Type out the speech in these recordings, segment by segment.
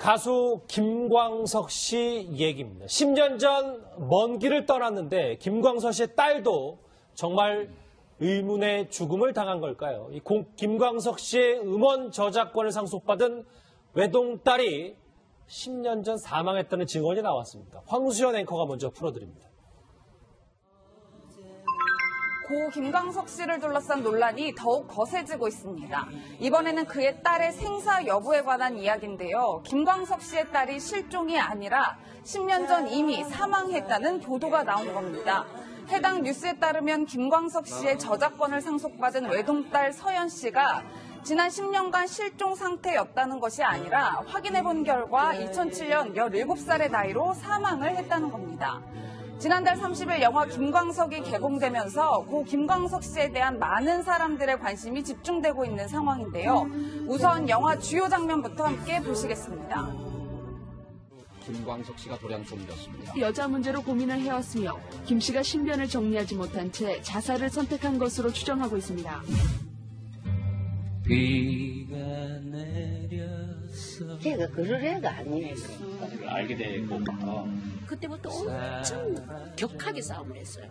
가수 김광석 씨 얘기입니다. 10년 전 먼 길을 떠났는데 김광석 씨의 딸도 정말 의문의 죽음을 당한 걸까요? 김광석 씨의 음원 저작권을 상속받은 외동딸이 10년 전 사망했다는 증언이 나왔습니다. 황수연 앵커가 먼저 풀어드립니다. 고 김광석 씨를 둘러싼 논란이 더욱 거세지고 있습니다. 이번에는 그의 딸의 생사 여부에 관한 이야기인데요. 김광석 씨의 딸이 실종이 아니라 10년 전 이미 사망했다는 보도가 나온 겁니다. 해당 뉴스에 따르면 김광석 씨의 저작권을 상속받은 외동딸 서연 씨가 지난 10년간 실종 상태였다는 것이 아니라 확인해본 결과 2007년 17살의 나이로 사망을 했다는 겁니다. 지난달 30일 영화 김광석이 개봉되면서 고 김광석 씨에 대한 많은 사람들의 관심이 집중되고 있는 상황인데요. 우선 영화 주요 장면부터 함께 보시겠습니다. 김광석 씨가 도량성이었습니다. 여자 문제로 고민을 해왔으며 김 씨가 신변을 정리하지 못한 채 자살을 선택한 것으로 추정하고 있습니다. 비가 내렸어. 걔가 그럴 애가 아니에요. 알게 되고부터 그때부터 엄청 격하게 싸움을 했어요.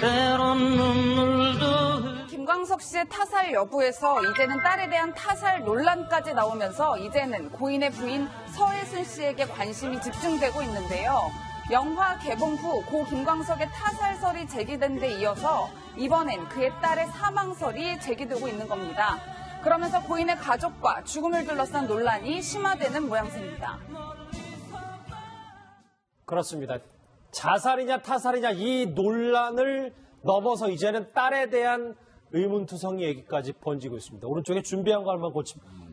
때론 눈물도 김광석 씨의 타살 여부에서 이제는 딸에 대한 타살 논란까지 나오면서 이제는 고인의 부인 서혜순 씨에게 관심이 집중되고 있는데요. 영화 개봉 후 고 김광석의 타살설이 제기된 데 이어서 이번엔 그의 딸의 사망설이 제기되고 있는 겁니다. 그러면서 고인의 가족과 죽음을 둘러싼 논란이 심화되는 모양새입니다. 그렇습니다. 자살이냐 타살이냐 이 논란을 넘어서 이제는 딸에 대한 의문투성이 얘기까지 번지고 있습니다. 오른쪽에 준비한 거 한번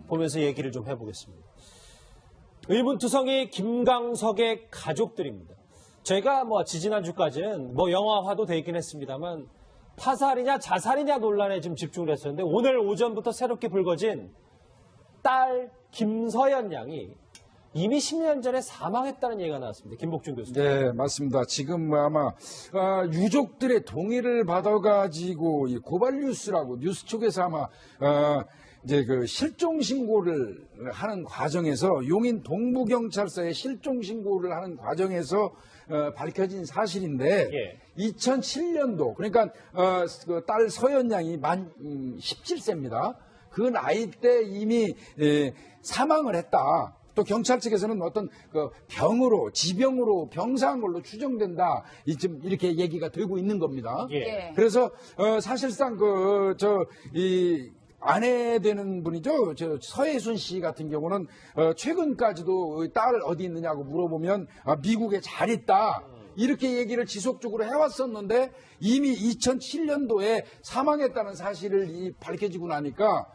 보면서 얘기를 좀 해보겠습니다. 의문투성이 김광석의 가족들입니다. 저희가 지지난주까지는 영화화도 돼 있긴 했습니다만 타살이냐 자살이냐 논란에 좀 집중을 했었는데 오늘 오전부터 새롭게 불거진 딸 김서연 양이 이미 10년 전에 사망했다는 얘기가 나왔습니다. 김복준 교수님. 네, 맞습니다. 지금 아마 유족들의 동의를 받아가지고 이 고발 뉴스라고 뉴스 쪽에서 아마 이제 그 실종 신고를 하는 과정에서 용인 동부경찰서에 실종 신고를 하는 과정에서 밝혀진 사실인데 예. 2007년도 그러니까 그 딸 서연 양이 만 17세입니다. 그 나이 때 이미 사망을 했다. 또 경찰 측에서는 어떤 그 병으로 지병으로 병사한 걸로 추정된다. 지금 이렇게 얘기가 되고 있는 겁니다. 예. 그래서 사실상 이 아내 되는 분이죠. 서혜순 씨 같은 경우는 최근까지도 딸 어디 있느냐고 물어보면 미국에 잘 있다. 이렇게 얘기를 지속적으로 해왔었는데 이미 2007년도에 사망했다는 사실을 밝혀지고 나니까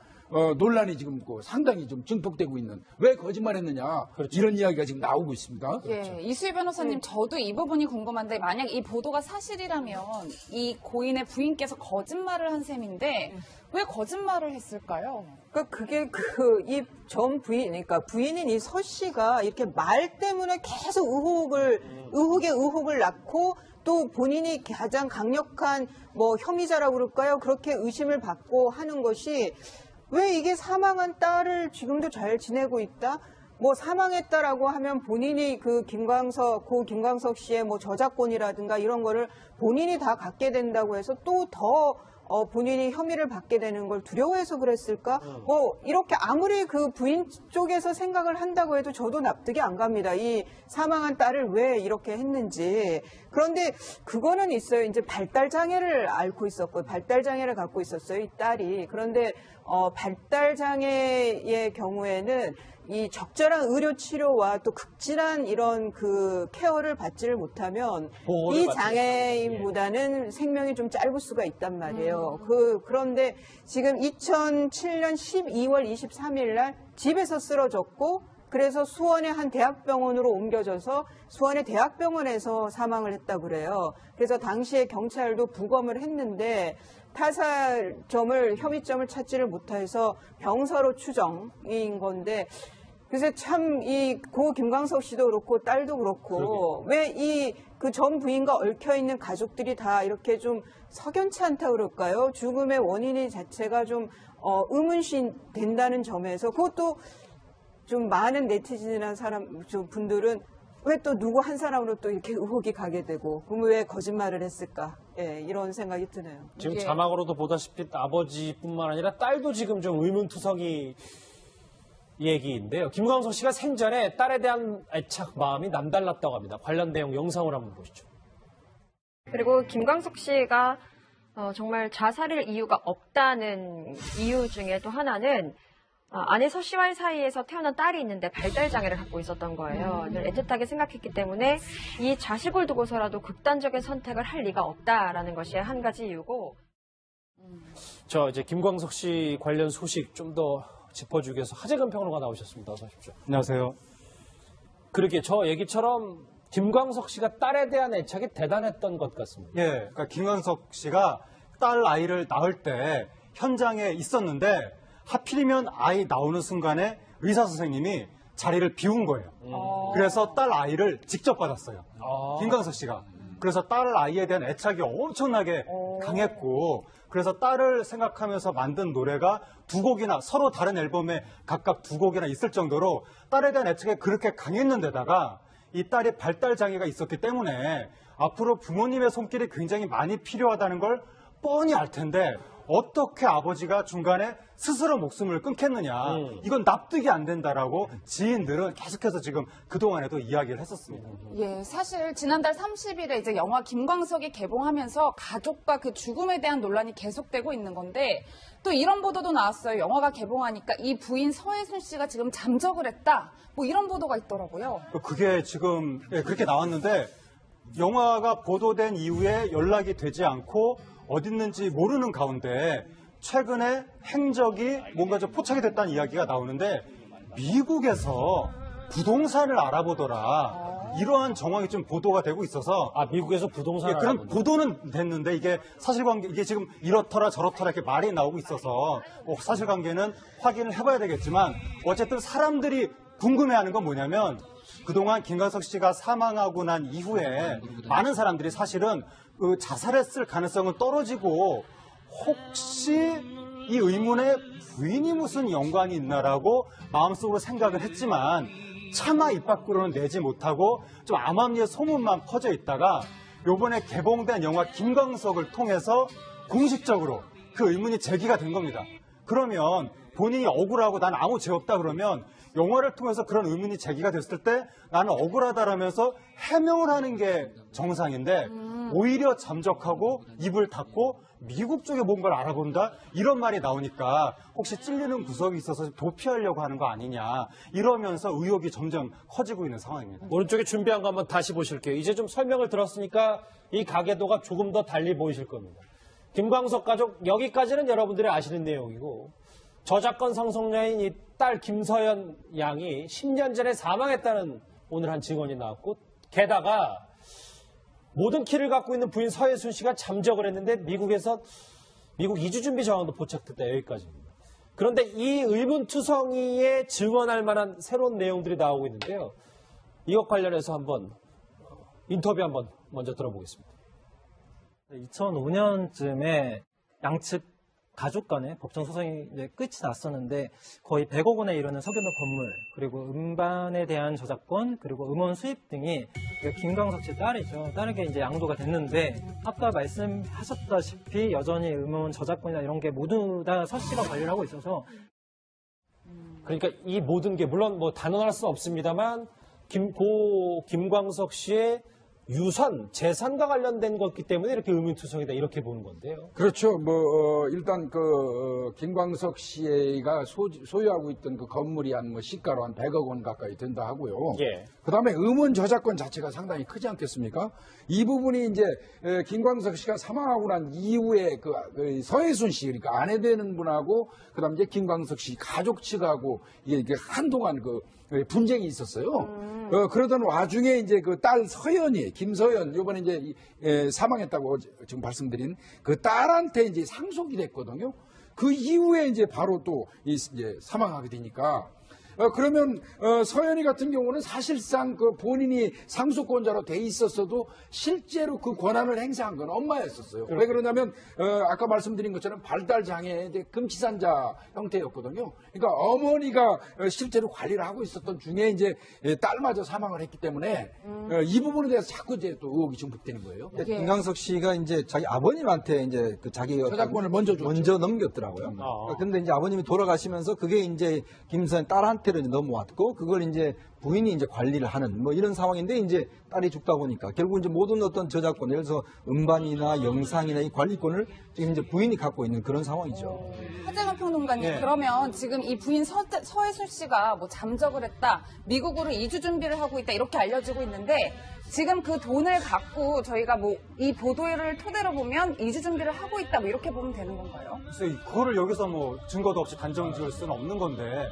논란이 지금 상당히 좀 증폭되고 있는 왜 거짓말했느냐 그렇죠. 이런 이야기가 지금 나오고 있습니다. 예, 이수희 변호사님, 저도 이 부분이 궁금한데 만약 이 보도가 사실이라면 이 고인의 부인께서 거짓말을 한 셈인데 왜 거짓말을 했을까요? 그러니까 그게 이 전 부인, 그러니까 부인인 이 서 씨가 이렇게 말 때문에 계속 의혹에 의혹을 낳고 또 본인이 가장 강력한 혐의자라고 그럴까요? 그렇게 의심을 받고 하는 것이 왜 이게 사망한 딸을 지금도 잘 지내고 있다? 사망했다라고 하면 본인이 고 김광석 씨의 저작권이라든가 이런 거를 본인이 다 갖게 된다고 해서 또 더 본인이 혐의를 받게 되는 걸 두려워해서 그랬을까? 이렇게 아무리 그 부인 쪽에서 생각을 한다고 해도 저도 납득이 안 갑니다. 이 사망한 딸을 왜 이렇게 했는지. 그런데 그거는 있어요. 이제 발달장애를 앓고 있었고, 발달장애를 갖고 있었어요, 이 딸이. 그런데 발달장애의 경우에는 이 적절한 의료 치료와 또 극진한 이런 그 케어를 받지를 못하면 이 장애인보다는 생명이 좀 짧을 수가 있단 말이에요. 그런데 지금 2007년 12월 23일 날 집에서 쓰러졌고 그래서 수원의 한 대학병원으로 옮겨져서 수원의 대학병원에서 사망을 했다고 그래요. 그래서 당시에 경찰도 부검을 했는데 혐의점을 찾지를 못해서 병사로 추정인 건데 그래서 참 이 고 김광석 씨도 그렇고 딸도 그렇고 왜 이 그 전 부인과 얽혀 있는 가족들이 다 이렇게 좀 석연치 않다 그럴까요? 죽음의 원인이 자체가 좀 의문시 된다는 점에서 그것도 좀 많은 네티즌이나 좀 분들은 왜 또 누구 한 사람으로 또 이렇게 의혹이 가게 되고 그럼 왜 거짓말을 했을까? 예, 이런 생각이 드네요. 지금 예. 자막으로도 보다시피 아버지뿐만 아니라 딸도 지금 좀 의문투성이 얘기인데요. 김광석 씨가 생전에 딸에 대한 애착 마음이 남달랐다고 합니다. 관련 내용 영상을 한번 보시죠. 그리고 김광석 씨가 정말 자살할 이유가 없다는 이유 중에 또 하나는 아내 서 씨와의 사이에서 태어난 딸이 있는데 발달 장애를 갖고 있었던 거예요. 늘 애틋하게 생각했기 때문에 이 자식을 두고서라도 극단적인 선택을 할 리가 없다라는 것이 한 가지 이유고. 이제 김광석 씨 관련 소식 좀 더 짚어주기 위해서 하재근 평론가 나오셨습니다. 어서 오십시오. 안녕하세요. 그러게 저 얘기처럼 김광석 씨가 딸에 대한 애착이 대단했던 것 같습니다. 예, 그러니까 김광석 씨가 딸 아이를 낳을 때 현장에 있었는데 하필이면 아이 나오는 순간에 의사 선생님이 자리를 비운 거예요. 그래서 딸 아이를 직접 받았어요. 김광석 씨가. 그래서 딸 아이에 대한 애착이 엄청나게 강했고 그래서 딸을 생각하면서 만든 노래가 두 곡이나 서로 다른 앨범에 각각 두 곡이나 있을 정도로 딸에 대한 애착이 그렇게 강했는데다가 이 딸이 발달 장애가 있었기 때문에 앞으로 부모님의 손길이 굉장히 많이 필요하다는 걸 뻔히 알 텐데 어떻게 아버지가 중간에 스스로 목숨을 끊겠느냐. 이건 납득이 안 된다라고 지인들은 계속해서 지금 그동안에도 이야기를 했었습니다. 예, 사실 지난달 30일에 이제 영화 김광석이 개봉하면서 가족과 그 죽음에 대한 논란이 계속되고 있는 건데 또 이런 보도도 나왔어요. 영화가 개봉하니까 이 부인 서혜순 씨가 지금 잠적을 했다. 뭐 이런 보도가 있더라고요. 그게 지금 그렇게 나왔는데 영화가 보도된 이후에 연락이 되지 않고 어디 있는지 모르는 가운데 최근에 행적이 뭔가 좀 포착이 됐다는 이야기가 나오는데 미국에서 부동산을 알아보더라. 이러한 정황이 좀 보도가 되고 있어서 미국에서 부동산을 그런 알아본다. 보도는 됐는데 이게 사실관계 이게 지금 이렇더라 저렇더라 이렇게 말이 나오고 있어서 사실관계는 확인을 해봐야 되겠지만 어쨌든 사람들이 궁금해하는 건 뭐냐면 그동안 김광석 씨가 사망하고 난 이후에 많은 사람들이 사실은 그 자살했을 가능성은 떨어지고 혹시 이 의문에 부인이 무슨 연관이 있나라고 마음속으로 생각을 했지만 차마 입 밖으로는 내지 못하고 좀 암암리의 소문만 퍼져 있다가 요번에 개봉된 영화 김광석을 통해서 공식적으로 그 의문이 제기가 된 겁니다. 그러면 본인이 억울하고 난 아무 죄 없다 그러면 영화를 통해서 그런 의문이 제기가 됐을 때 나는 억울하다라면서 해명을 하는 게 정상인데 오히려 잠적하고 입을 닫고 미국 쪽에 뭔가를 알아본다? 이런 말이 나오니까 혹시 찔리는 구석이 있어서 도피하려고 하는 거 아니냐 이러면서 의혹이 점점 커지고 있는 상황입니다. 오른쪽에 준비한 거 한번 다시 보실게요. 이제 좀 설명을 들었으니까 이 가계도가 조금 더 달리 보이실 겁니다. 김광석 가족 여기까지는 여러분들이 아시는 내용이고 저작권 상속녀인 이 딸 김서연 양이 10년 전에 사망했다는 오늘 한 증언이 나왔고 게다가 모든 키를 갖고 있는 부인 서혜순 씨가 잠적을 했는데 미국 이주 준비 정황도 포착됐다 여기까지입니다. 그런데 이 의문투성이에 증언할 만한 새로운 내용들이 나오고 있는데요. 이것 관련해서 한번 인터뷰 한번 먼저 들어보겠습니다. 2005년쯤에 양측 가족 간의 법정 소송이 이제 끝이 났었는데 거의 100억 원에 이르는 석유물 건물 그리고 음반에 대한 저작권 그리고 음원 수입 등이 김광석 씨 딸이죠. 딸에게 이제 양도가 됐는데 아까 말씀하셨다시피 여전히 음원 저작권이나 이런 게 모두 다 서 씨가 관리를 하고 있어서 그러니까 이 모든 게 물론 뭐 단언할 수는 없습니다만 김광석 씨의 유산, 재산과 관련된 것이기 때문에 이렇게 의문투성이다 이렇게 보는 건데요. 그렇죠. 일단 김광석 씨가 소유하고 있던 그 건물이 한 시가로 한 100억 원 가까이 된다 하고요. 예. 그다음에 음원 저작권 자체가 상당히 크지 않겠습니까? 이 부분이 이제 김광석 씨가 사망하고 난 이후에 그 서혜순 씨 그러니까 아내 되는 분하고 그다음에 이제 김광석 씨 가족 측하고 이게 한동안 분쟁이 있었어요. 그러던 와중에 이제 그 딸 김서연, 요번에 이제 사망했다고 지금 말씀드린 그 딸한테 이제 상속이 됐거든요. 그 이후에 이제 바로 또 이제 사망하게 되니까 그러면 서연이 같은 경우는 사실상 그 본인이 상속권자로 돼 있었어도 실제로 그 권한을 행사한 건 엄마였었어요. 왜 그러냐면 아까 말씀드린 것처럼 발달 장애 금치산자 형태였거든요. 그러니까 어머니가 실제로 관리를 하고 있었던 중에 이제 딸마저 사망을 했기 때문에 이 부분에 대해서 자꾸 이제 또 의혹이 증폭되는 거예요. 김광석 씨가 이제 자기 아버님한테 이제 그 자기 저작권을 먼저 넘겼더라고요. 근데 이제 아버님이 돌아가시면서 그게 이제 김서연 딸한테로 이제 넘어왔고 그걸 이제 부인이 이제 관리를 하는 뭐 이런 상황인데 이제 딸이 죽다 보니까 결국 이제 모든 어떤 저작권, 예를 들어서 음반이나 영상이나 이 관리권을 지금 이제 부인이 갖고 있는 그런 상황이죠. 하재근 평론가님, 그러면 지금 이 부인 서혜순 씨가 뭐 잠적을 했다, 미국으로 이주 준비를 하고 있다 이렇게 알려지고 있는데 지금 그 돈을 갖고 저희가 뭐 이 보도를 토대로 보면 이주 준비를 하고 있다 뭐 이렇게 보면 되는 건가요? 글쎄, 그거를 여기서 뭐 증거도 없이 단정 지을 수는 없는 건데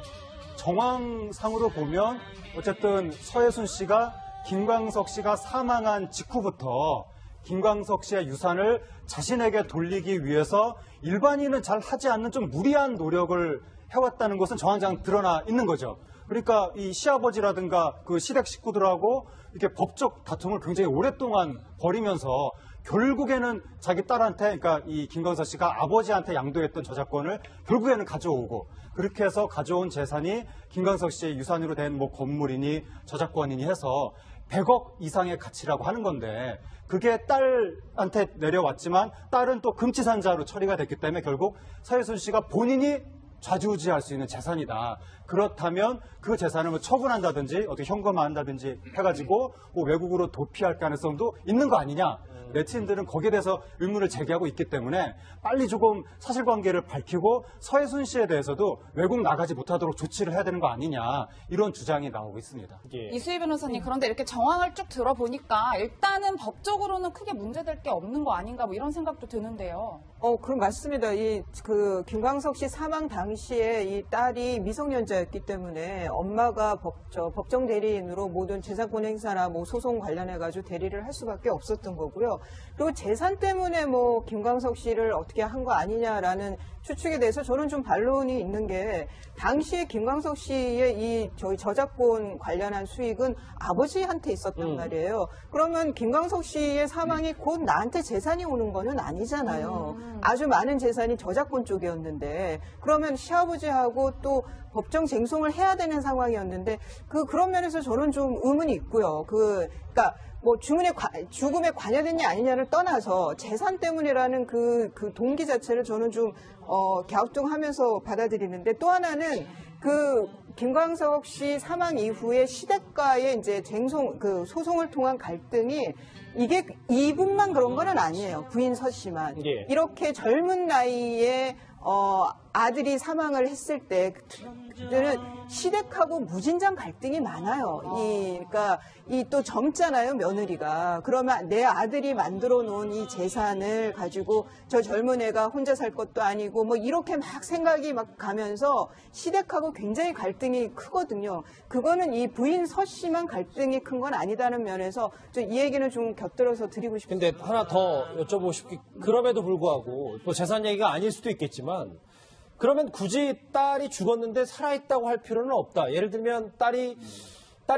정황상으로 보면 어쨌든 서혜순 씨가 김광석 씨가 사망한 직후부터 김광석 씨의 유산을 자신에게 돌리기 위해서 일반인은 잘 하지 않는 좀 무리한 노력을 해왔다는 것은 정황상 드러나 있는 거죠. 그러니까 이 시아버지라든가 그 시댁 식구들하고 이렇게 법적 다툼을 굉장히 오랫동안 벌이면서 결국에는 자기 딸한테, 그러니까 이 김광석 씨가 아버지한테 양도했던 저작권을 결국에는 가져오고, 그렇게 해서 가져온 재산이 김광석 씨의 유산으로 된 뭐 건물이니 저작권이니 해서 100억 이상의 가치라고 하는 건데, 그게 딸한테 내려왔지만 딸은 또 금치산자로 처리가 됐기 때문에 결국 서혜순 씨가 본인이 좌지우지할 수 있는 재산이다. 그렇다면 그 재산을 뭐 처분한다든지 어떻게 현금화한다든지 해가지고 뭐 외국으로 도피할 가능성도 있는 거 아니냐. 네티즌들은 거기에 대해서 의문을 제기하고 있기 때문에 빨리 조금 사실관계를 밝히고 서혜순 씨에 대해서도 외국 나가지 못하도록 조치를 해야 되는 거 아니냐, 이런 주장이 나오고 있습니다. 이수희 변호사님, 그런데 이렇게 정황을 쭉 들어보니까 일단은 법적으로는 크게 문제될 게 없는 거 아닌가 뭐 이런 생각도 드는데요. 그럼 맞습니다. 그 김광석 씨 사망 당시에 이 딸이 미성년자였기 때문에 엄마가 법정 대리인으로 모든 재산권 행사나 뭐 소송 관련해가지고 대리를 할 수밖에 없었던 거고요. 그리고 재산 때문에 뭐 김광석 씨를 어떻게 한 거 아니냐라는 추측에 대해서 저는 좀 반론이 있는 게, 당시에 김광석 씨의 저희 저작권 관련한 수익은 아버지한테 있었단 말이에요. 그러면 김광석 씨의 사망이 곧 나한테 재산이 오는 거는 아니잖아요. 아주 많은 재산이 저작권 쪽이었는데, 그러면 시아버지하고 또 법정 쟁송을 해야 되는 상황이었는데, 그런 면에서 저는 좀 의문이 있고요. 그러니까 뭐 죽음에 관여됐냐 아니냐를 떠나서 재산 때문이라는 그 동기 자체를 저는 좀 갸우뚱하면서 받아들이는데, 또 하나는 그 김광석 씨 사망 이후에 시댁과의 이제 소송을 통한 갈등이 이게 이분만 그런 건 아니에요. 부인 서 씨만. 이렇게 젊은 나이에 아들이 사망을 했을 때 그때는 시댁하고 무진장 갈등이 많아요. 그러니까 또 젊잖아요, 며느리가. 그러면 내 아들이 만들어 놓은 이 재산을 가지고 저 젊은 애가 혼자 살 것도 아니고 뭐 이렇게 막 생각이 막 가면서 시댁하고 굉장히 갈등이 크거든요. 그거는 이 부인 서 씨만 갈등이 큰 건 아니다는 면에서 이 얘기는 좀 곁들여서 드리고 싶습니다. 근데 하나 더 여쭤보고 싶기, 그럼에도 불구하고 뭐 재산 얘기가 아닐 수도 있겠지만, 그러면 굳이 딸이 죽었는데 살아있다고 할 필요는 없다. 예를 들면 딸이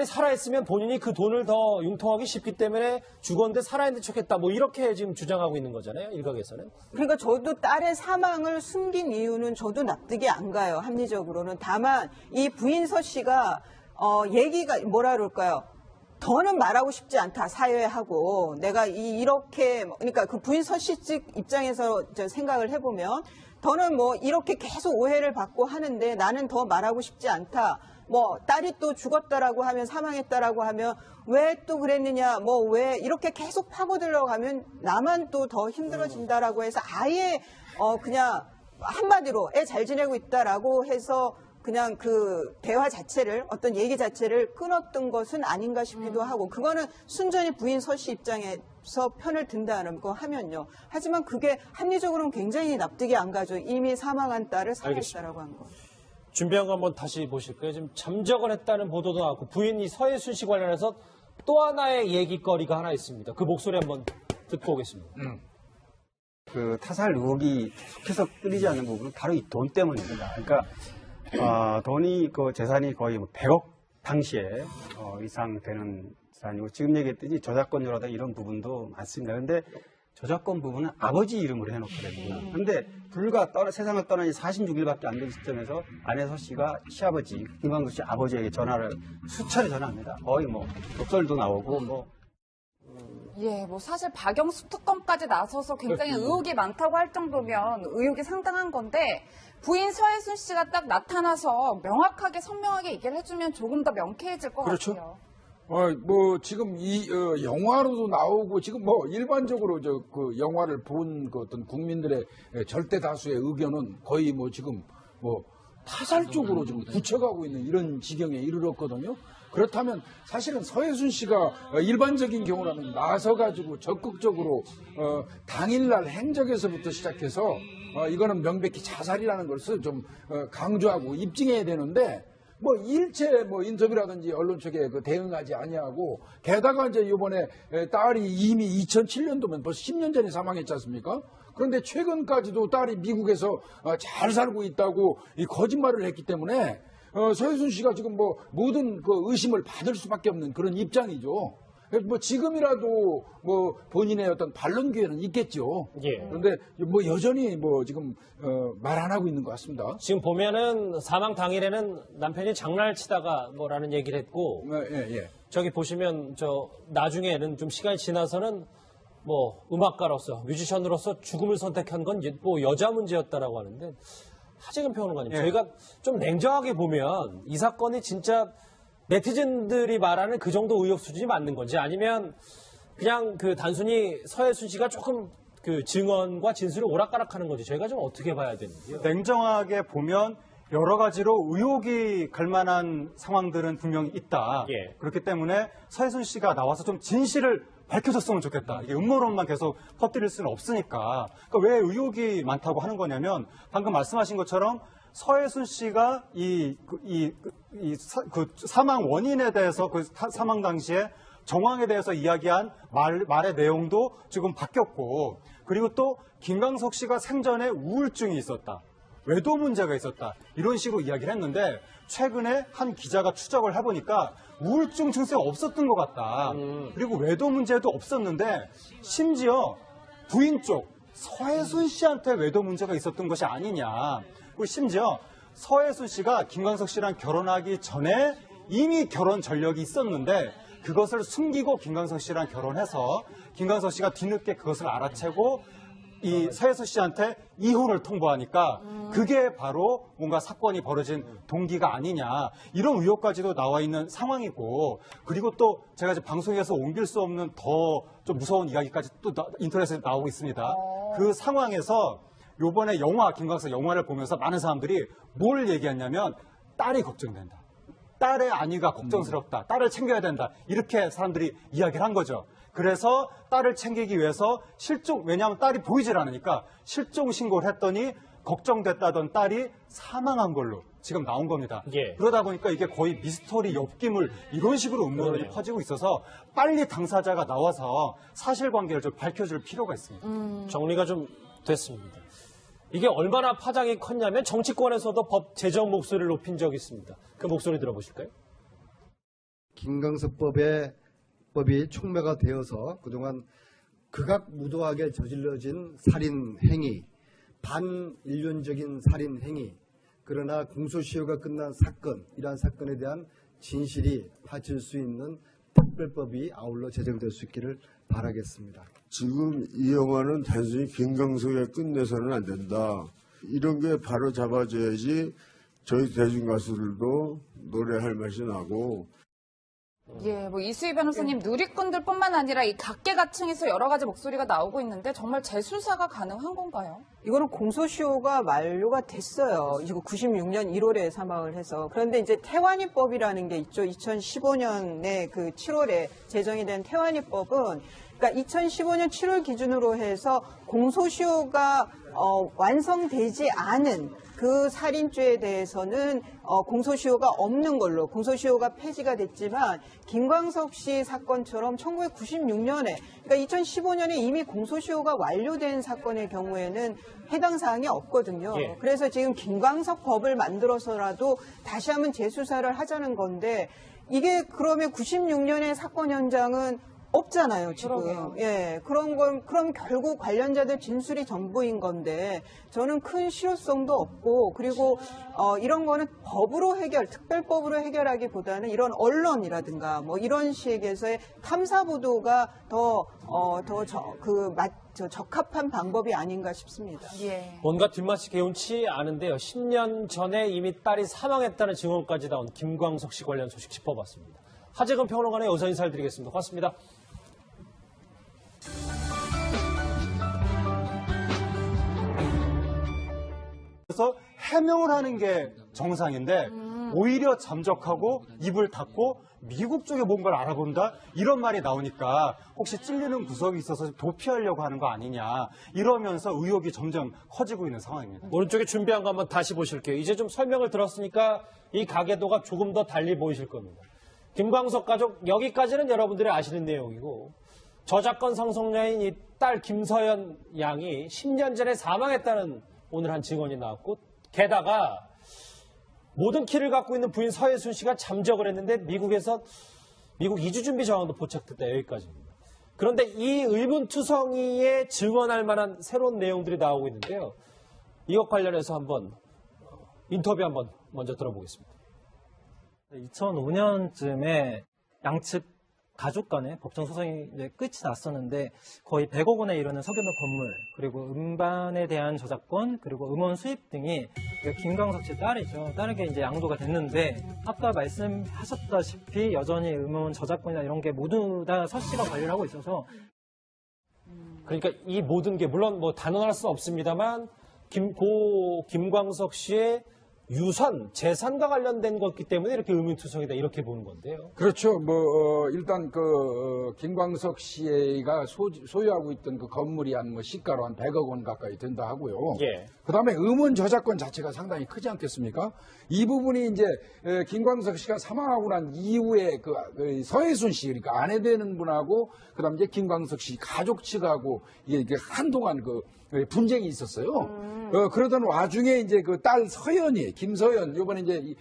살아있으면 본인이 그 돈을 더 융통하기 쉽기 때문에 죽었는데 살아있는 척했다. 뭐 이렇게 지금 주장하고 있는 거잖아요, 일각에서는. 그러니까 저도 딸의 사망을 숨긴 이유는 저도 납득이 안 가요, 합리적으로는. 다만 이 부인 서 씨가 얘기가 뭐라 그럴까요? 더는 말하고 싶지 않다, 사회하고. 내가 이렇게, 그러니까 그 부인 서 씨 측 입장에서 생각을 해보면, 더는 뭐 이렇게 계속 오해를 받고 하는데 나는 더 말하고 싶지 않다. 뭐 딸이 또 죽었다라고 하면, 사망했다라고 하면 왜 또 그랬느냐, 뭐 왜 이렇게 계속 파고들러 가면 나만 또 더 힘들어진다라고 해서 아예 그냥 한마디로 애 잘 지내고 있다라고 해서 그냥 그 대화 자체를, 어떤 얘기 자체를 끊었던 것은 아닌가 싶기도 하고, 그거는 순전히 부인 서 씨 입장에서 편을 든다는 거 하면요. 하지만 그게 합리적으로는 굉장히 납득이 안 가죠. 이미 사망한 딸을 살해했다라고 한 거. 준비한 거 한번 다시 보실까요? 지금 잠적을 했다는 보도도 나왔고, 부인이 서혜순 씨 관련해서 또 하나의 얘기거리가 하나 있습니다. 그 목소리 한번 듣고 오겠습니다. 그 타살 의혹이 계속해서 끊이지 않는 부분은 바로 이 돈 때문입니다. 그러니까 돈이 그 재산이 거의 뭐 100억 당시에 이상 되는 재산이고 지금 얘기했듯이 저작권료라든가 이런 부분도 많습니다. 그런데 저작권 부분은 아버지 이름으로 해놓거든요. 그런데 불과 세상을 떠난 지 46일밖에 안 된 시점에서 안혜서 씨가 시아버지 김광석 씨 아버지에게 전화를 수차례 전화합니다. 거의 뭐 독설도 나오고 뭐. 예, 뭐 사실 박영수 특검까지 나서서 굉장히 의혹이 많다고 할 정도면 의혹이 상당한 건데 부인 서혜순 씨가 딱 나타나서 명확하게 선명하게 얘기를 해주면 조금 더 명쾌해질 것 같아요. 뭐 지금 이 영화로도 나오고 지금 뭐 일반적으로 그 영화를 본 그 어떤 국민들의 절대 다수의 의견은 거의 뭐 지금 뭐 타살 쪽으로 좀 굳혀가고 있는 이런 지경에 이르렀거든요. 그렇다면 사실은 서혜순 씨가 일반적인 경우라면 나서가지고 적극적으로 당일날 행적에서부터 시작해서 이거는 명백히 자살이라는 것을 좀 강조하고 입증해야 되는데 뭐 일체 뭐 인터뷰라든지 언론 쪽에 그 대응하지 아니하고 게다가 이제 이번에 딸이 이미 2007년도면 벌써 10년 전에 사망했지 않습니까? 그런데 최근까지도 딸이 미국에서 잘 살고 있다고 이 거짓말을 했기 때문에 서혜순 씨가 지금 뭐 모든 그 의심을 받을 수밖에 없는 그런 입장이죠. 뭐 지금이라도 뭐 본인의 어떤 반론 기회는 있겠죠. 예. 그런데 뭐 여전히 뭐 지금 말 안 하고 있는 것 같습니다. 지금 보면은 사망 당일에는 남편이 장난을 치다가 뭐라는 얘기를 했고, 예. 저기 보시면 저 나중에는 좀 시간이 지나서는 뭐 음악가로서 뮤지션으로서 죽음을 선택한 건 뭐 여자 문제였다라고 하는데 하재근 평론가님, 예. 저희가 좀 냉정하게 보면 이 사건이 진짜 네티즌들이 말하는 그 정도 의혹 수준이 맞는 건지 아니면 그냥 그 단순히 서혜순 씨가 조금 그 증언과 진술을 오락가락하는 건지 저희가 좀 어떻게 봐야 되는지요? 냉정하게 보면 여러 가지로 의혹이 갈 만한 상황들은 분명히 있다. 예. 그렇기 때문에 서혜순 씨가 나와서 좀 진실을 밝혀줬으면 좋겠다. 이게 음모론만 계속 퍼뜨릴 수는 없으니까. 그러니까 왜 의혹이 많다고 하는 거냐면 방금 말씀하신 것처럼 서혜순 씨가 그 사망 원인에 대해서 그 사망 당시에 정황에 대해서 이야기한 말의 내용도 지금 바뀌었고, 그리고 또 김광석 씨가 생전에 우울증이 있었다, 외도 문제가 있었다, 이런 식으로 이야기를 했는데 최근에 한 기자가 추적을 해보니까 우울증 증세가 없었던 것 같다. 그리고 외도 문제도 없었는데 심지어 부인 쪽 서혜순 씨한테 외도 문제가 있었던 것이 아니냐. 그리고 심지어 서혜순 씨가 김광석 씨랑 결혼하기 전에 이미 결혼 전력이 있었는데 그것을 숨기고 김광석 씨랑 결혼해서 김광석 씨가 뒤늦게 그것을 알아채고 이 서혜순 씨한테 이혼을 통보하니까 그게 바로 뭔가 사건이 벌어진 동기가 아니냐, 이런 의혹까지도 나와 있는 상황이고, 그리고 또 제가 이제 방송에서 옮길 수 없는 더 좀 무서운 이야기까지 또 인터넷에 나오고 있습니다. 그 상황에서 요번에 김광석 영화를 보면서 많은 사람들이 뭘 얘기했냐면 딸이 걱정된다, 딸의 안위가 걱정스럽다, 딸을 챙겨야 된다, 이렇게 사람들이 이야기를 한 거죠. 그래서 딸을 챙기기 위해서 왜냐하면 딸이 보이질 않으니까 실종 신고를 했더니 걱정됐다던 딸이 사망한 걸로 지금 나온 겁니다. 예. 그러다 보니까 이게 거의 미스터리 엽기물 이런 식으로 음모론이 퍼지고 있어서 빨리 당사자가 나와서 사실관계를 좀 밝혀줄 필요가 있습니다. 정리가 좀 됐습니다. 이게 얼마나 파장이 컸냐면 정치권에서도 법 제정 목소리를 높인 적이 있습니다. 그 목소리 들어보실까요? 김광석법이 촉매가 되어서 그동안 극악무도하게 저질러진 살인 행위, 반인륜적인 살인 행위, 그러나 공소시효가 끝난 사건, 이러한 사건에 대한 진실이 파질 수 있는 특별법이 아울러 제정될 수 있기를 바라겠습니다. 지금 이 영화는 단순히 김광석에 끝내서는 안 된다. 이런 게 바로 잡아줘야지 저희 대중가수들도 노래할 맛이 나고. 예, 뭐 이수희 변호사님, 누리꾼들뿐만 아니라 이 각계각층에서 여러 가지 목소리가 나오고 있는데 정말 재수사가 가능한 건가요? 이거는 공소시효가 만료가 됐어요. 이거 96년 1월에 사망을 해서. 그런데 이제 태완이법이라는 게 있죠. 2015년에 그 7월에 제정이 된 태완이법은, 그러니까 2015년 7월 기준으로 해서 공소시효가 완성되지 않은 그 살인죄에 대해서는 공소시효가 없는 걸로 공소시효가 폐지가 됐지만 김광석 씨 사건처럼 1996년에 그러니까 2015년에 이미 공소시효가 완료된 사건의 경우에는 해당 사항이 없거든요. 예. 그래서 지금 김광석 법을 만들어서라도 다시 한번 재수사를 하자는 건데 이게 그러면 96년의 사건 현장은 없잖아요, 지금. 그러게요. 예, 그럼 결국 관련자들 진술이 전부인 건데, 저는 큰 실효성도 없고, 그리고, 이런 거는 법으로 특별법으로 해결하기보다는 이런 언론이라든가, 뭐 이런 식에서의 탐사보도가 적합한 방법이 아닌가 싶습니다. 예. 뭔가 뒷맛이 개운치 않은데요. 10년 전에 이미 딸이 사망했다는 증언까지 나온 김광석 씨 관련 소식 짚어봤습니다. 하재근 평론가의 어서 인사를 드리겠습니다. 고맙습니다. 그래서 해명을 하는 게 정상인데 오히려 잠적하고 입을 닫고 미국 쪽에 뭔가를 알아본다 이런 말이 나오니까 혹시 찔리는 구석이 있어서 도피하려고 하는 거 아니냐 이러면서 의혹이 점점 커지고 있는 상황입니다. 오른쪽에 준비한 거 한번 다시 보실게요. 이제 좀 설명을 들었으니까 이 가계도가 조금 더 달리 보이실 겁니다. 김광석 가족 여기까지는 여러분들이 아시는 내용이고 저작권 상속녀인 이 딸 김서연 양이 10년 전에 사망했다는 오늘 한 증언이 나왔고 게다가 모든 키를 갖고 있는 부인 서예순 씨가 잠적을 했는데 미국 이주 준비 정황도 포착됐다 여기까지입니다. 그런데 이 의문투성이에 증언할 만한 새로운 내용들이 나오고 있는데요. 이것 관련해서 한번 인터뷰 한번 먼저 들어보겠습니다. 2005년쯤에 양측 가족 간의 법정 소송이 이제 끝이 났었는데 거의 100억 원에 이르는 석유물 건물 그리고 음반에 대한 저작권 그리고 음원 수입 등이 김광석 씨 딸이죠. 딸에게 이제 양도가 됐는데 아까 말씀하셨다시피 여전히 음원 저작권이나 이런 게 모두 다 서 씨가 관리를 하고 있어서 그러니까 이 모든 게 물론 뭐 단언할 수는 없습니다만 김광석 씨의 유산, 재산과 관련된 것이기 때문에 이렇게 의문투성이다 이렇게 보는 건데요. 그렇죠. 일단 김광석 씨가 소유하고 있던 그 건물이 한 시가로 한 100억 원 가까이 된다 하고요. 예. 그 다음에 음원 저작권 자체가 상당히 크지 않겠습니까? 이 부분이 이제 김광석 씨가 사망하고 난 이후에 그 서예순 씨, 그러니까 아내 되는 분하고 그 다음에 이제 김광석 씨 가족 측하고 이게 한동안 분쟁이 있었어요. 그러던 와중에 이제 그 딸 서연이, 김서연, 요번에 이제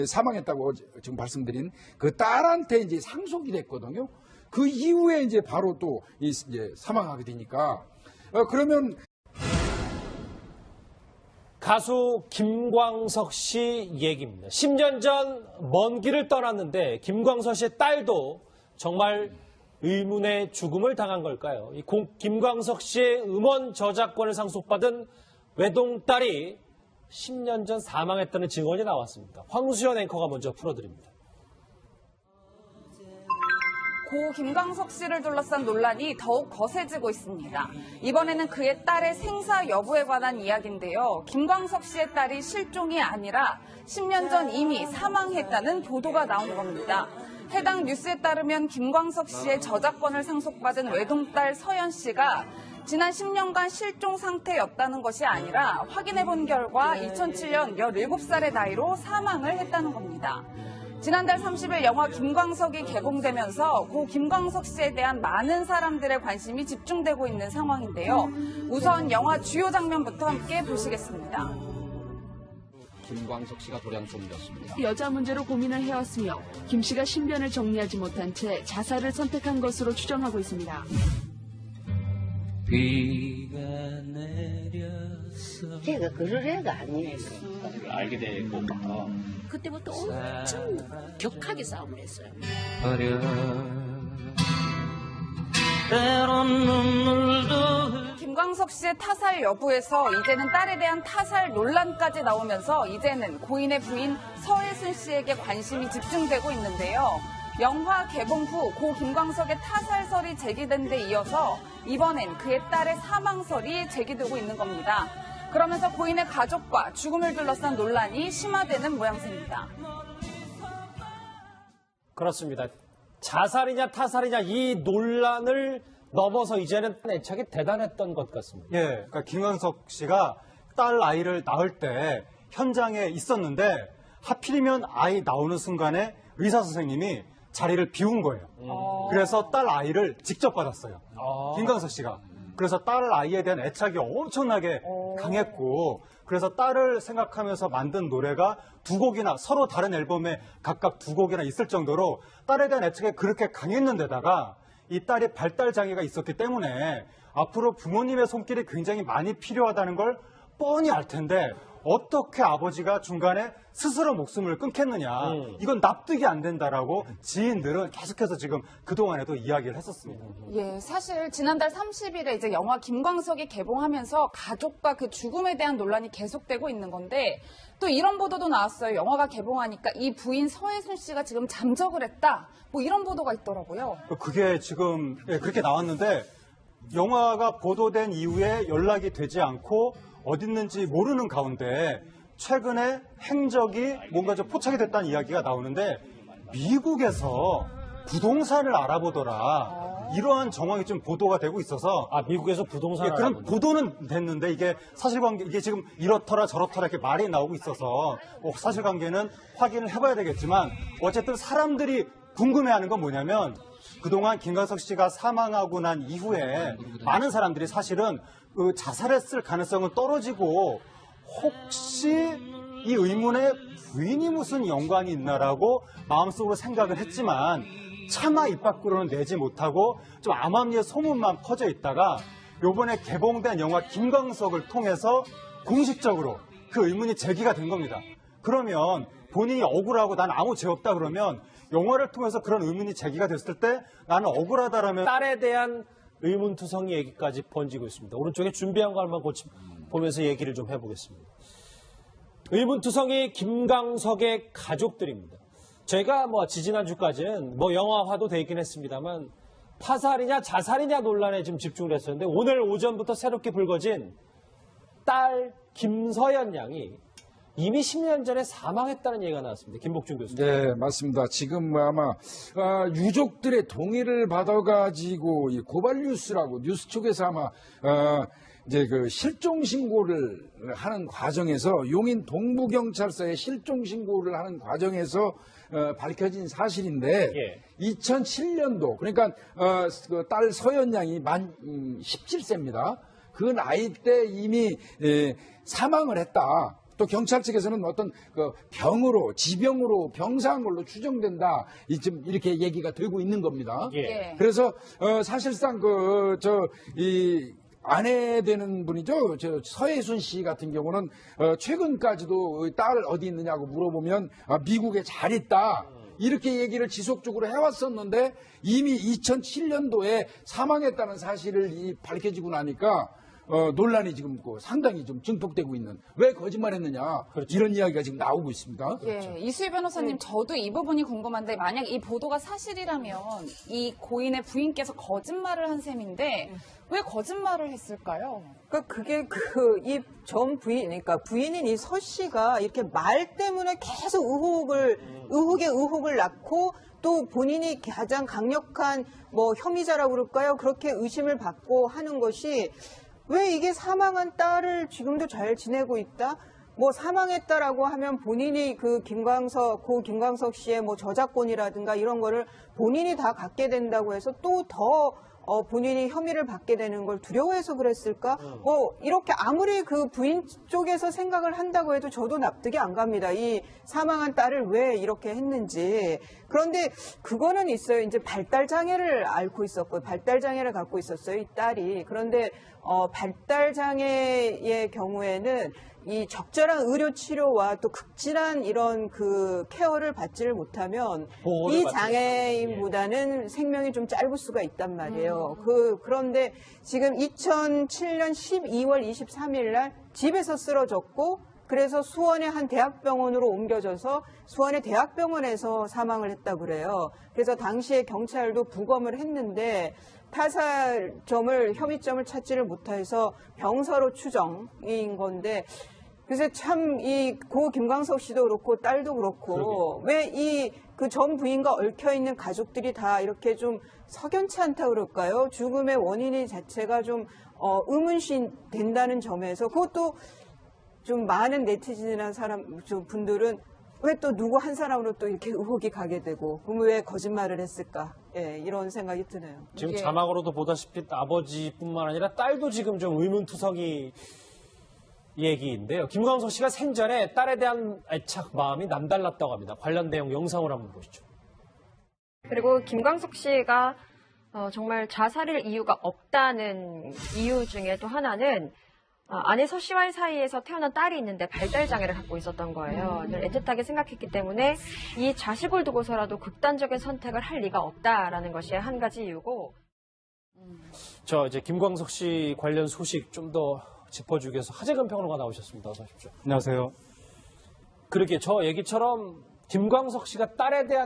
사망했다고 지금 말씀드린 그 딸한테 이제 상속이 됐거든요. 그 이후에 이제 바로 또 이제 사망하게 되니까, 그러면 가수 김광석 씨 얘기입니다. 10년 전 먼 길을 떠났는데 김광석 씨의 딸도 정말 의문의 죽음을 당한 걸까요? 김광석 씨의 음원 저작권을 상속받은 외동딸이 10년 전 사망했다는 증언이 나왔습니다. 황수연 앵커가 먼저 풀어드립니다. 고 김광석 씨를 둘러싼 논란이 더욱 거세지고 있습니다. 이번에는 그의 딸의 생사 여부에 관한 이야기인데요. 김광석 씨의 딸이 실종이 아니라 10년 전 이미 사망했다는 보도가 나온 겁니다. 해당 뉴스에 따르면 김광석 씨의 저작권을 상속받은 외동딸 서연 씨가 지난 10년간 실종 상태였다는 것이 아니라 확인해본 결과 2007년 17살의 나이로 사망을 했다는 겁니다. 지난달 30일 영화 김광석이 개봉되면서 고 김광석 씨에 대한 많은 사람들의 관심이 집중되고 있는 상황인데요. 우선 영화 주요 장면부터 함께 보시겠습니다. 김광석 씨가 도량성이었습니다. 여자 문제로 고민을 해왔으며 김 씨가 신변을 정리하지 못한 채 자살을 선택한 것으로 추정하고 있습니다. 비가 내렸어. 걔가 그럴 애가 아니에요. 알게 되고부터 그때부터 엄청 격하게 싸움을 했어요. 때론 눈물도 김광석 씨의 타살 여부에서 이제는 딸에 대한 타살 논란까지 나오면서 이제는 고인의 부인 서예순 씨에게 관심이 집중되고 있는데요. 영화 개봉 후 고 김광석의 타살설이 제기된 데 이어서 이번엔 그의 딸의 사망설이 제기되고 있는 겁니다. 그러면서 고인의 가족과 죽음을 둘러싼 논란이 심화되는 모양새입니다. 그렇습니다. 자살이냐 타살이냐 이 논란을 넘어서 이제는 애착이 대단했던 것 같습니다. 예, 그러니까 김광석 씨가 딸 아이를 낳을 때 현장에 있었는데 하필이면 아이 나오는 순간에 의사 선생님이 자리를 비운 거예요. 그래서 딸 아이를 직접 받았어요. 김광석 씨가. 그래서 딸 아이에 대한 애착이 엄청나게 강했고, 그래서 딸을 생각하면서 만든 노래가 두 곡이나, 서로 다른 앨범에 각각 두 곡이나 있을 정도로 딸에 대한 애착이 그렇게 강했는데다가 이 딸이 발달 장애가 있었기 때문에 앞으로 부모님의 손길이 굉장히 많이 필요하다는 걸 뻔히 알 텐데 어떻게 아버지가 중간에 스스로 목숨을 끊겠느냐. 이건 납득이 안 된다라고 지인들은 계속해서 지금 그동안에도 이야기를 했었습니다. 예, 사실 지난달 30일에 이제 영화 김광석이 개봉하면서 가족과 그 죽음에 대한 논란이 계속되고 있는 건데, 또 이런 보도도 나왔어요. 영화가 개봉하니까 이 부인 서혜순 씨가 지금 잠적을 했다. 뭐 이런 보도가 있더라고요. 그게 지금 그렇게 나왔는데, 영화가 보도된 이후에 연락이 되지 않고 어디 있는지 모르는 가운데 최근에 행적이 뭔가 좀 포착이 됐다는 이야기가 나오는데, 미국에서 부동산을 알아보더라. 이러한 정황이 좀 보도가 되고 있어서. 미국에서 부동산을 그런 알아보더라. 보도는 됐는데 이게 사실관계, 이게 지금 이렇더라 저렇더라 이렇게 말이 나오고 있어서 사실관계는 확인을 해봐야 되겠지만, 어쨌든 사람들이 궁금해하는 건 뭐냐면, 그동안 김광석 씨가 사망하고 난 이후에 많은 사람들이 사실은 그 자살했을 가능성은 떨어지고, 혹시 이 의문에 부인이 무슨 연관이 있나라고 마음속으로 생각을 했지만 차마 입 밖으로는 내지 못하고 좀 암암리의 소문만 퍼져 있다가 요번에 개봉된 영화 김광석을 통해서 공식적으로 그 의문이 제기가 된 겁니다. 그러면 본인이 억울하고 난 아무 죄 없다 그러면, 영화를 통해서 그런 의문이 제기가 됐을 때 나는 억울하다라면 딸에 대한 의문투성 얘기까지 번지고 있습니다. 오른쪽에 준비한 거 한번 보면서 얘기를 좀 해보겠습니다. 의문투성이 김광석의 가족들입니다. 제가 지지난주까지는 영화화도 돼 있긴 했습니다만 타살이냐 자살이냐 논란에 지금 집중을 했었는데, 오늘 오전부터 새롭게 불거진 딸 김서연 양이 이미 10년 전에 사망했다는 얘기가 나왔습니다. 김복준 교수님. 네, 맞습니다. 지금 아마 유족들의 동의를 받아가지고 이 고발 뉴스라고 뉴스 쪽에서 아마 이제 그 실종 신고를 하는 과정에서, 용인 동부경찰서에 실종 신고를 하는 과정에서 밝혀진 사실인데, 2007년도 그러니까 그 딸 서연 양이 만 17세입니다. 그 나이 때 이미 사망을 했다. 또 경찰 측에서는 어떤 그 병으로, 지병으로 병사한 걸로 추정된다. 지금 이렇게 얘기가 되고 있는 겁니다. 그래서 사실상 이 아내 되는 분이죠. 서혜순 씨 같은 경우는 최근까지도 딸 어디 있느냐고 물어보면 미국에 잘 있다. 이렇게 얘기를 지속적으로 해왔었는데, 이미 2007년도에 사망했다는 사실을 밝혀지고 나니까 논란이 지금 상당히 좀 증폭되고 있는, 왜 거짓말했느냐, 이런 이야기가 지금 나오고 있습니다. 이수희 변호사님, 저도 이 부분이 궁금한데, 만약 이 보도가 사실이라면 이 고인의 부인께서 거짓말을 한 셈인데 왜 거짓말을 했을까요? 그게 이 전 부인, 그러니까 부인인 이 서 씨가 이렇게 말 때문에 계속 의혹에 의혹을 낳고, 또 본인이 가장 강력한 혐의자라고 그럴까요? 그렇게 의심을 받고 하는 것이, 왜 이게 사망한 딸을 지금도 잘 지내고 있다? 사망했다라고 하면 본인이 고 김광석 씨의 저작권이라든가 이런 거를 본인이 다 갖게 된다고 해서 또 더 본인이 혐의를 받게 되는 걸 두려워해서 그랬을까? 이렇게 아무리 그 부인 쪽에서 생각을 한다고 해도 저도 납득이 안 갑니다. 이 사망한 딸을 왜 이렇게 했는지. 그런데 그거는 있어요. 이제 발달장애를 앓고 있었고, 발달장애를 갖고 있었어요, 이 딸이. 그런데 발달장애의 경우에는 이 적절한 의료 치료와 또 극진한 이런 그 케어를 받지를 못하면 이 장애인보다는 생명이 좀 짧을 수가 있단 말이에요. 그런데 지금 2007년 12월 23일 날 집에서 쓰러졌고, 그래서 수원의 한 대학병원으로 옮겨져서 수원의 대학병원에서 사망을 했다고 그래요. 그래서 당시에 경찰도 부검을 했는데 혐의점을 찾지를 못해서 병사로 추정인 건데, 그래서 참 고 김광석 씨도 그렇고 딸도 그렇고 왜 그 전 부인과 얽혀 있는 가족들이 다 이렇게 좀 석연치 않다 그럴까요? 죽음의 원인이 자체가 좀 의문시 된다는 점에서, 그것도 좀 많은 네티즌이나 좀 분들은 왜 또 누구 한 사람으로 또 이렇게 의혹이 가게 되고, 그럼 왜 거짓말을 했을까? 예, 이런 생각이 드네요. 지금 이게- 자막으로도 보다시피 아버지뿐만 아니라 딸도 지금 좀 의문투성이 얘기인데요. 김광석 씨가 생전에 딸에 대한 애착 마음이 남달랐다고 합니다. 관련 내용 영상을 한번 보시죠. 그리고 김광석 씨가 정말 자살일 이유가 없다는 이유 중에 또 하나는 아내 서 씨와의 사이에서 태어난 딸이 있는데 발달 장애를 갖고 있었던 거예요. 늘 애틋하게 생각했기 때문에 이 자식을 두고서라도 극단적인 선택을 할 리가 없다라는 것이 한 가지 이유고. 저 이제 김광석 씨 관련 소식 좀 더 짚어주기 위해서 하재근 평론가 나오셨습니다. 어서 오십시오. 안녕하세요. 그러게 저 얘기처럼 김광석 씨가 딸에 대한